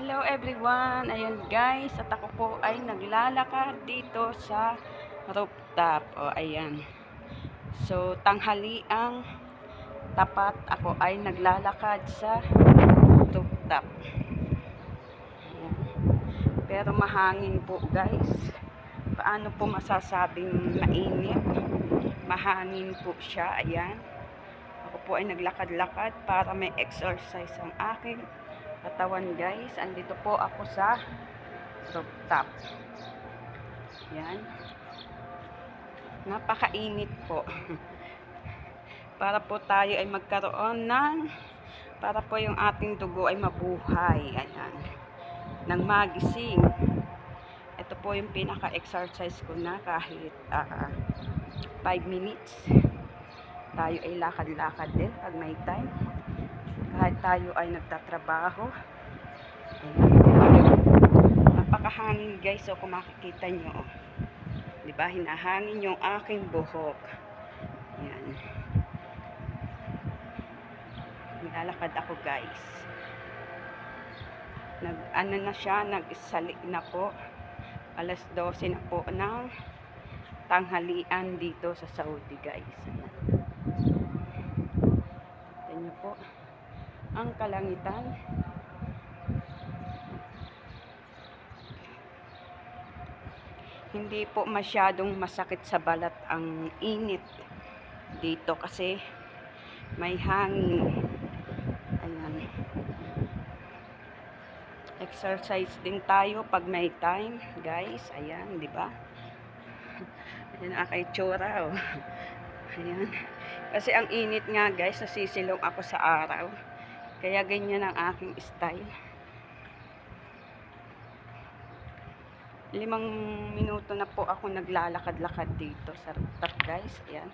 Hello everyone! Ayun guys, at ako po ay naglalakad dito sa rooftop. O ayan. So, tanghali ang tapat, ako ay naglalakad sa rooftop. Ayan. Pero mahangin po guys. Paano po masasabing mainit? Mahangin po siya. Ayan. Ako po ay naglakad-lakad para may exercise ang aking katawan guys. Andito po ako sa rooftop. Yan. Napakainit po. Para po tayo ay magkaroon para po yung ating dugo ay mabuhay. Ayan. Nang magising. Ito po yung pinaka-exercise ko na kahit 5 minutes. Tayo ay lakad-lakad din pag may time. Kahit tayo ay nagtatrabaho. Ayan. Napakahangin guys. So kung makikita nyo. Diba? Hinahangin yung aking buhok. Ayan. Nilalakad ako guys. Ano na siya. Nag-isali na po. Alas 12 na po ng tanghalian dito sa Saudi guys. Tignan nyo po ang kalangitan. Hindi po masyadong masakit sa balat ang init dito kasi may hangin. Ayan. Exercise din tayo pag may time guys. Ayan, di ba? Ayan ang itsura, oh. Ayan. Kasi ang init nga guys, nasisilong ako sa araw. Kaya ganyan ang aking style. 5 minuto na po ako naglalakad-lakad dito sa rooftop guys. Ayan.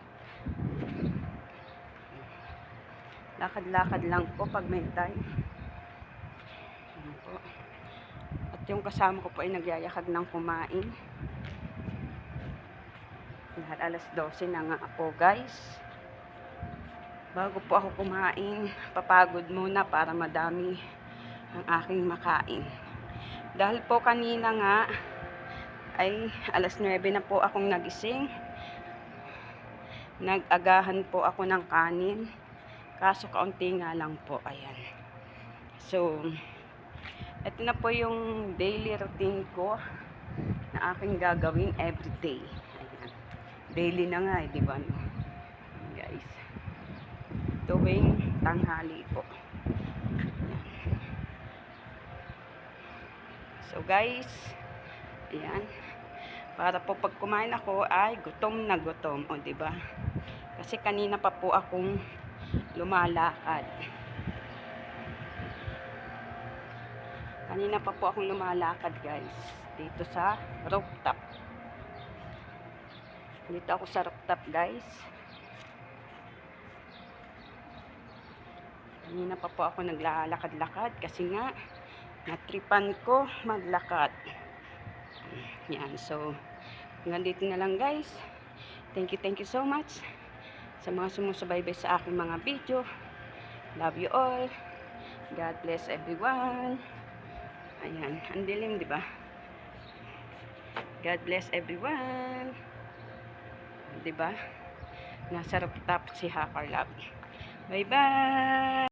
Lakad-lakad lang po pag may time. Ayan po. At yung kasama ko po ay nagyayakag ng kumain. Alas 12 na nga po guys. Bago po ako kumain, papagod muna para madami ang aking makain. Dahil po kanina nga ay alas 9 na po akong nagising. Nag-agahan po ako ng kanin. Kaso kaunti nga lang po. Ayan. So, ito na po yung daily routine ko na aking gagawin everyday. Ayan. Daily na nga di ba? Guys. Tuwing tanghali po. Ayan. So guys, ayan. Para po pag kumain ako ay gutom na gutom, o di ba? Kasi kanina pa po akong lumalakad. Kanina pa po akong lumalakad, guys, dito sa rooftop. Dito ako sa rooftop, guys. Kanina pa po ako naglalakad-lakad kasi nga natripan ko maglakad. Yan, so hanggang dito na lang guys. Thank you so much sa mga sumusubaybay sa aking mga video. Love you all. God bless everyone. Ayan, ang dilim, di ba? God bless everyone. Di ba? Nasa rooftop si Hacker Love. Bye bye.